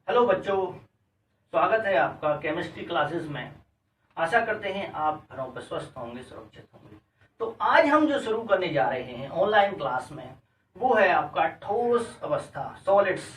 Hello बच्चों, स्वागत है आपका केमिस्ट्री क्लासेस में। आशा करते हैं आप घरों पर स्वस्थ होंगे, सुरक्षित होंगे। तो आज हम जो शुरू करने जा रहे हैं ऑनलाइन क्लास में वो है आपका ठोस अवस्था, सॉलिड्स।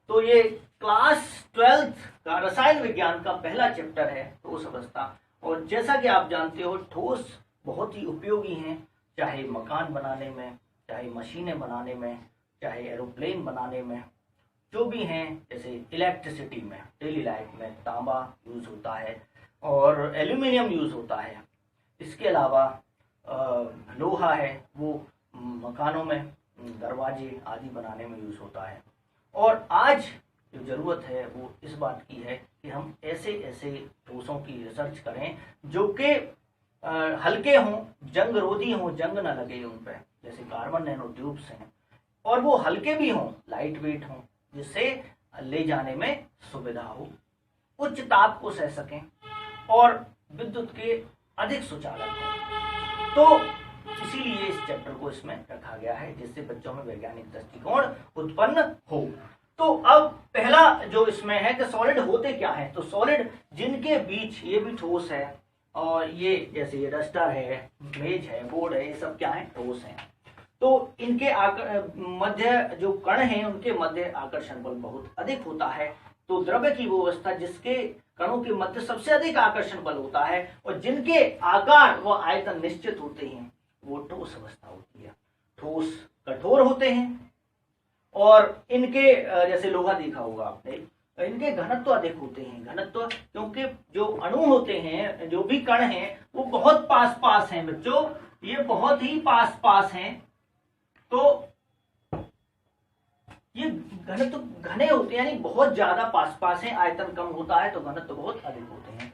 तो ये क्लास 12th का रसायन विज्ञान का पहला चैप्टर है ठोस अवस्था। और जैसा कि आप जानते हो ठोस बहुत ही उपयोगी हैं, चाहे मकान बनाने में, चाहे मशीनें बनाने में, चाहे एरोप्लेन बनाने में, जो भी हैं। जैसे इलेक्ट्रिसिटी में, डेली लाइफ में तांबा यूज होता है और एल्यूमिनियम यूज होता है। इसके अलावा लोहा है, वो मकानों में दरवाजे आदि बनाने में यूज होता है। और आज जो जरूरत है वो इस बात की है कि हम ऐसे ऐसे ठोसों की रिसर्च करें जो कि हल्के हों, जंग रोधी हों, जंग ना लगे उन पर। जैसे कार्बन नैनो ट्यूब्स हैं और वो हल्के भी हों, लाइट वेट हों, जिससे ले जाने में सुविधा हो, उच्च ताप को सह सकें और विद्युत के अधिक सुचालक हो। तो इसीलिए इस चैप्टर को इसमें रखा गया है, जिससे बच्चों में वैज्ञानिक दृष्टिकोण उत्पन्न हो। तो अब पहला जो इसमें है कि सॉलिड होते क्या है। तो सॉलिड जिनके बीच, ये भी ठोस है और ये जैसे ये डस्टर है, मेज है, बोर्ड है, ये सब क्या है, ठोस है। तो इनके मध्य जो कण हैं उनके मध्य आकर्षण बल बहुत अधिक होता है। तो द्रव्य की वो अवस्था जिसके कणों के मध्य सबसे अधिक आकर्षण बल होता है और जिनके आकार व आयतन निश्चित होते हैं वो ठोस अवस्था होती है। ठोस कठोर होते हैं और इनके जैसे लोहा देखा होगा आपने, इनके घनत्व अधिक होते हैं। घनत्व क्योंकि जो अणु होते हैं, जो भी कण हैं, वो बहुत पास पास हैं बच्चों, ये बहुत ही पास पास हैं। तो ये घनत्व घने होते हैं, यानी बहुत ज्यादा पास पास है। आयतन कम होता है तो घनत्व बहुत अधिक होते हैं।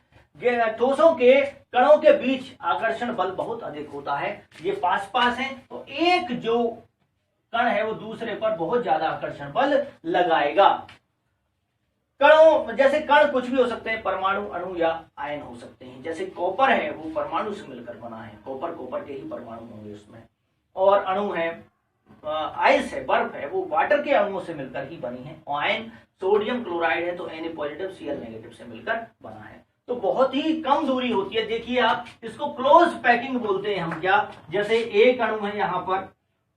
ठोसों के कणों के बीच आकर्षण बल बहुत अधिक होता है, ये पास पास है। तो एक जो कण है वो दूसरे पर बहुत ज्यादा आकर्षण बल लगाएगा। कणों जैसे कण कुछ भी हो सकते हैं, परमाणु, अणु या आयन हो सकते हैं। जैसे कॉपर है वो परमाणु से मिलकर बना है, कॉपर के ही परमाणु होंगे उसमें। और अणु है, आइस है, बर्फ है, वो वाटर के अणुओं से मिलकर ही बनी है। और आयन सोडियम क्लोराइड है तो Na पॉजिटिव Cl नेगेटिव से मिलकर बना है। तो बहुत ही कम दूरी होती है। देखिए आप, इसको क्लोज पैकिंग बोलते हैं हम। क्या, जैसे एक अणु है यहाँ पर,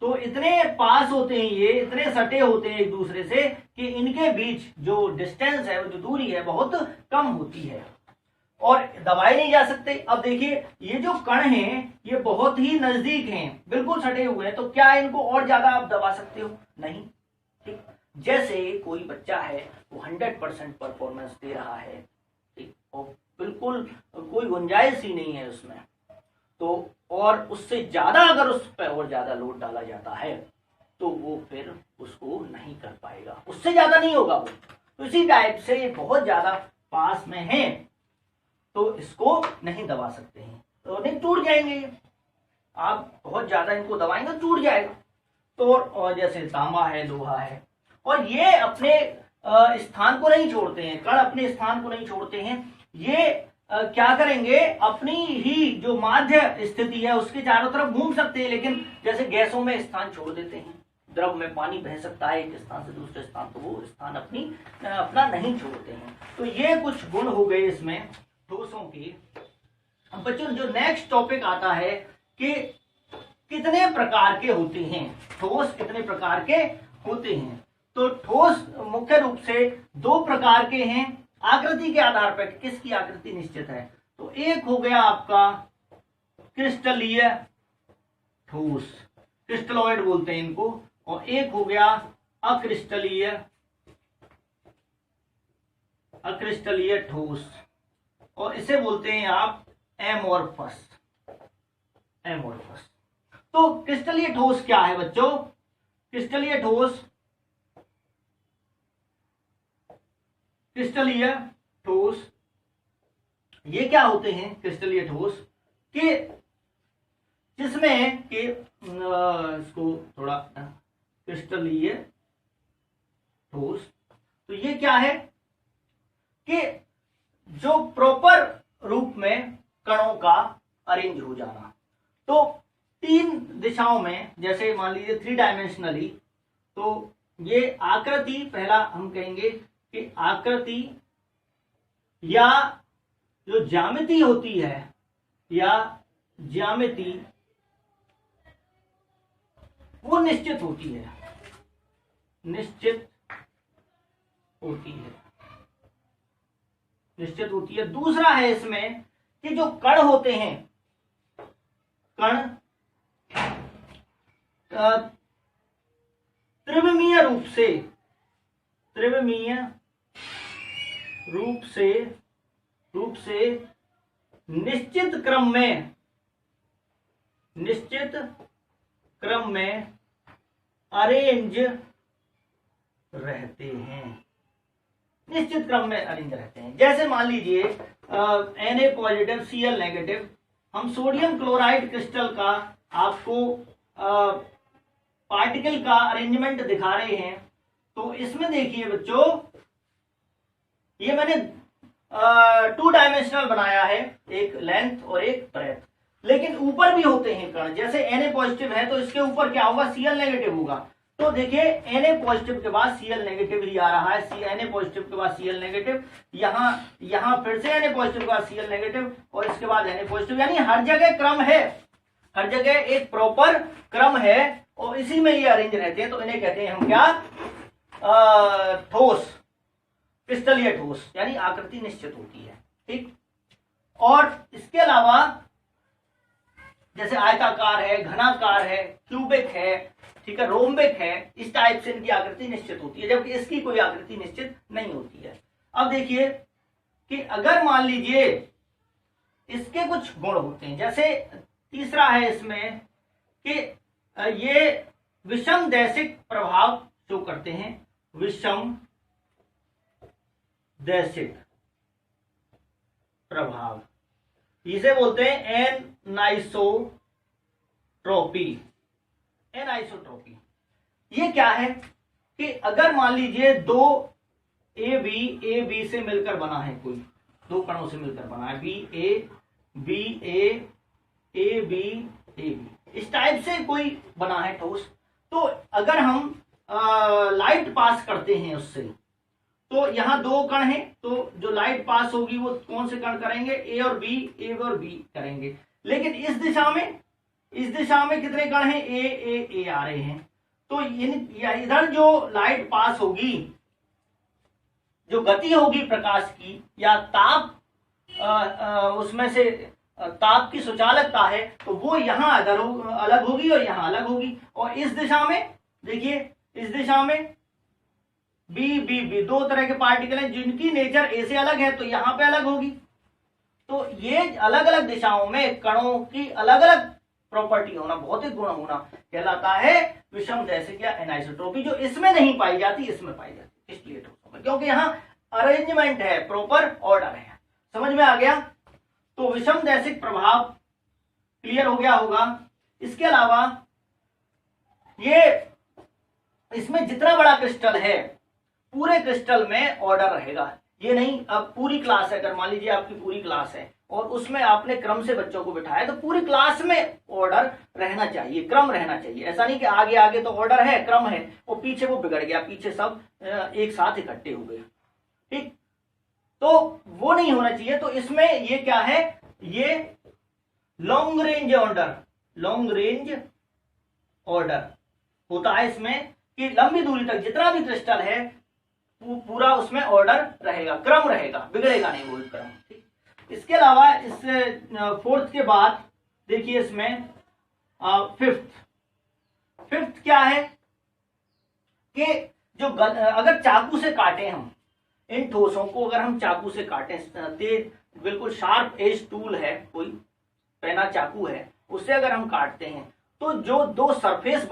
तो इतने पास होते हैं, ये इतने सटे होते हैं एक दूसरे से कि इनके बीच जो डिस्टेंस है, जो दूरी है, बहुत कम होती है और दबाए नहीं जा सकते। अब देखिए ये जो कण हैं ये बहुत ही नजदीक हैं, बिल्कुल सटे हुए हैं, तो क्या इनको और ज्यादा आप दबा सकते हो? नहीं। ठीक, जैसे कोई बच्चा है वो 100% परफॉर्मेंस दे रहा है, ठीक, और बिल्कुल कोई गुंजाइश ही नहीं है उसमें, तो और उससे ज्यादा अगर उस पर और ज्यादा लोड डाला जाता है तो वो फिर उसको नहीं कर पाएगा, उससे ज्यादा नहीं होगा वो। तो इसी टाइप से ये बहुत ज्यादा पास में है तो इसको नहीं दबा सकते हैं, तो नहीं, टूट जाएंगे। आप बहुत ज्यादा इनको दबाएंगे तो टूट जाएगा। तो और जैसे तांबा है, लोहा है, और ये अपने स्थान को नहीं छोड़ते हैं, कण अपने स्थान को नहीं छोड़ते हैं। ये क्या करेंगे, अपनी ही जो माध्य स्थिति है उसके चारों तरफ घूम सकते हैं, लेकिन जैसे गैसों में स्थान छोड़ देते हैं। द्रव में पानी बह सकता है एक स्थान से दूसरे स्थान, तो वो स्थान अपना नहीं छोड़ते हैं। तो ये कुछ गुण हो गए इसमें ठोसों की। अब बच्चों जो नेक्स्ट टॉपिक आता है कि कितने प्रकार के होते हैं ठोस, कितने प्रकार के होते हैं। तो ठोस मुख्य रूप से दो प्रकार के हैं, आकृति के आधार पर, किसकी आकृति निश्चित है। तो एक हो गया आपका क्रिस्टलीय ठोस, क्रिस्टलॉइड बोलते हैं इनको, और एक हो गया अक्रिस्टलीय ठोस, और इसे बोलते हैं आप एमोर्फस। तो क्रिस्टलीय ठोस क्या है बच्चों? क्रिस्टलीय ठोस ये क्या होते हैं? क्रिस्टलीय ठोस कि जिसमें कि इसको थोड़ा, क्रिस्टलीय ठोस, तो ये क्या है कि जो प्रॉपर रूप में कणों का अरेंज हो जाना। तो तीन दिशाओं में, जैसे मान लीजिए 3 डायमेंशनली, तो ये आकृति, पहला हम कहेंगे कि आकृति या जो ज्यामिति होती है या ज्यामिति वो निश्चित होती है, निश्चित होती है, निश्चित होती है। दूसरा है इसमें कि जो कण होते हैं, कण त्रिविमीय रूप से, त्रिविमीय रूप से निश्चित क्रम में अरेंज रहते हैं, निश्चित क्रम में अरेंज रहते हैं। जैसे मान लीजिए Na पॉजिटिव Cl नेगेटिव, हम सोडियम क्लोराइड क्रिस्टल का आपको पार्टिकल का अरेंजमेंट दिखा रहे हैं। तो इसमें देखिए बच्चों, ये मैंने 2 डायमेंशनल बनाया है, एक लेंथ और एक ब्रेथ, लेकिन ऊपर भी होते हैं कण। जैसे Na पॉजिटिव है तो इसके ऊपर क्या होगा, Cl नेगेटिव होगा। तो देखिए Na पॉजिटिव के बाद Cl नेगेटिव ही आ रहा है, Na पॉजिटिव के बाद Cl नेगेटिव, यहाँ फिर से Na पॉजिटिव के बाद Cl नेगेटिव और इसके बाद Na पॉजिटिव, यानी हर जगह क्रम है, हर जगह एक प्रॉपर क्रम है और इसी में ये अरेंज रहते हैं। तो इन्हें कहते हैं हम क्या, ठोस, क्रिस्टलीय ठोस, यानी आकृति निश्चित होती है। ठीक, और इसके अलावा जैसे आयताकार है, घनाकार है, क्यूबिक है, ठीक है, रोम्बिक है, इस टाइप से इनकी आकृति निश्चित होती है, जबकि इसकी कोई आकृति निश्चित नहीं होती है। अब देखिए कि अगर मान लीजिए इसके कुछ गुण होते हैं, जैसे तीसरा है इसमें कि ये विषम दैशिक प्रभाव शो करते हैं, विषम दैशिक प्रभाव, इसे बोलते हैं एनाइसोट्रॉपी। एनाइसोट्रॉपी ये क्या है कि अगर मान लीजिए दो ए बी से मिलकर बना है, कोई दो कणों से मिलकर बना है, बी ए बी, इस टाइप से कोई बना है ठोस, तो अगर हम लाइट पास करते हैं उससे, तो यहाँ दो कण हैं, तो जो लाइट पास होगी वो कौन से कण करेंगे, ए और बी करेंगे। लेकिन इस दिशा में कितने कण हैं, ए आ रहे हैं। तो इधर जो लाइट पास होगी, जो गति होगी प्रकाश की या ताप, उसमें से ताप की सुचालकता है, तो वो यहाँ अलग होगी और यहाँ अलग होगी। और इस दिशा में देखिए, इस दिशा में बी दो तरह के पार्टिकल हैं जिनकी नेचर ए से अलग है, तो यहाँ पे अलग होगी। तो ये अलग अलग दिशाओं में कणों की अलग अलग प्रॉपर्टी होना, भौतिक गुण होना कहलाता है विषम दैशिक या एनाइसोट्रॉपी, जो इसमें नहीं पाई जाती, इसमें पाई जाती, इसलिए ठोसों में, क्योंकि यहाँ अरेंजमेंट है, प्रॉपर ऑर्डर है। समझ में आ गया? तो विषम दैशिक प्रभाव क्लियर हो गया होगा। इसके अलावा ये इसमें जितना बड़ा क्रिस्टल है, पूरे क्रिस्टल में ऑर्डर रहेगा। ये नहीं, अब पूरी क्लास है, अगर मान लीजिए आपकी पूरी क्लास है और उसमें आपने क्रम से बच्चों को बिठाया, तो पूरी क्लास में ऑर्डर रहना चाहिए, क्रम रहना चाहिए। ऐसा नहीं कि आगे आगे तो ऑर्डर है, क्रम है, और पीछे वो बिगड़ गया, पीछे सब एक साथ इकट्ठे हो गए। ठीक, तो वो नहीं होना चाहिए। तो इसमें ये क्या है, ये लॉन्ग रेंज ऑर्डर होता है इसमें, कि लंबी दूरी तक जितना भी क्रिस्टल है पूरा उसमें ऑर्डर रहेगा, क्रम रहेगा, बिगड़ेगा नहीं वो क्रम। ठीक, इसके अलावा इस फोर्थ के बाद देखिए इसमें फिफ्थ क्या है कि जो अगर चाकू से काटे हम इन ठोसों को, अगर हम चाकू से काटें, तेज बिल्कुल शार्प एज टूल है, कोई पेना चाकू है, उससे अगर हम काटते हैं, तो जो दो सरफेस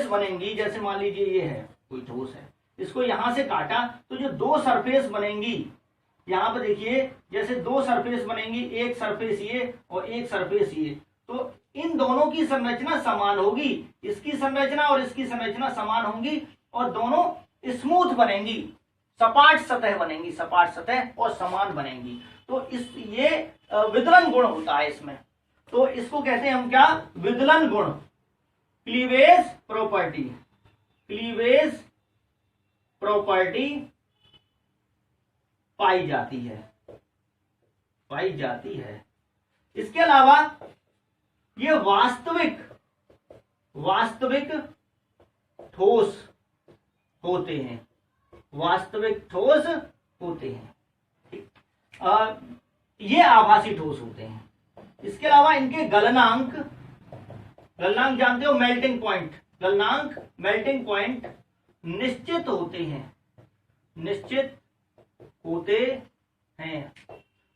बनेंगी, जैसे मान लीजिए ये है कोई ठोस है, इसको यहां से काटा तो जो दो सरफेस बनेंगी, यहां पर देखिए जैसे दो सरफेस बनेंगी, एक सरफेस ये और एक सरफेस ये, तो इन दोनों की संरचना समान होगी, इसकी संरचना और इसकी संरचना समान होंगी और दोनों स्मूथ बनेंगी, सपाट सतह बनेंगी, सपाट सतह और समान बनेंगी। तो ये विदलन गुण होता है इसमें, तो इसको कहते हैं हम क्या, विदलन गुण, क्लीवेज प्रॉपर्टी पाई जाती है। इसके अलावा ये वास्तविक ठोस होते हैं। ये आभासी ठोस होते हैं। इसके अलावा इनके गलनांक जानते हो, मेल्टिंग पॉइंट निश्चित होते हैं।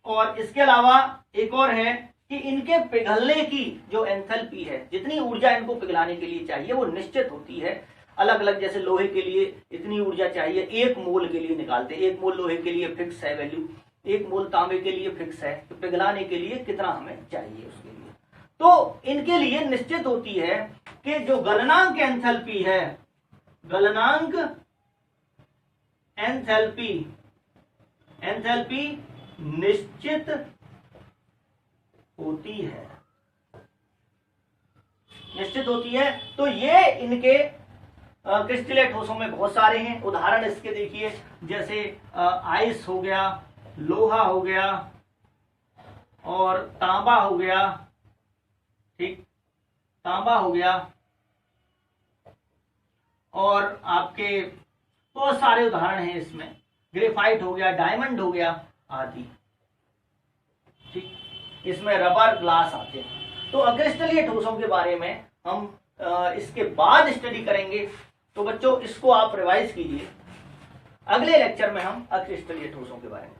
और इसके अलावा एक और है कि इनके पिघलने की जो एंथैल्पी है, जितनी ऊर्जा इनको पिघलाने के लिए चाहिए वो निश्चित होती है। अलग अलग, जैसे लोहे के लिए इतनी ऊर्जा चाहिए 1 मोल के लिए निकालते हैं। 1 मोल लोहे के लिए फिक्स है वैल्यू, 1 मोल तांबे के लिए फिक्स है। तो पिघलाने के लिए कितना हमें चाहिए उसके लिए, तो इनके लिए निश्चित होती है कि जो गलनांक एंथैल्पी है, गलनांक एंथैल्पी निश्चित होती है। तो ये इनके क्रिस्टलीय ठोसों में बहुत सारे हैं। उदाहरण इसके देखिए, जैसे आइस हो गया, लोहा हो गया और तांबा हो गया। ठीक, तांबा हो गया और आपके बहुत सारे उदाहरण हैं इसमें। ग्रेफाइट हो गया, डायमंड हो गया आदि। ठीक, इसमें रबर, ग्लास आते हैं। तो अक्रिस्टलीय ठोसों के बारे में हम इसके बाद स्टडी करेंगे। तो बच्चों इसको आप रिवाइज कीजिए। अगले लेक्चर में हम अक्रिस्टलीय ठोसों के बारे में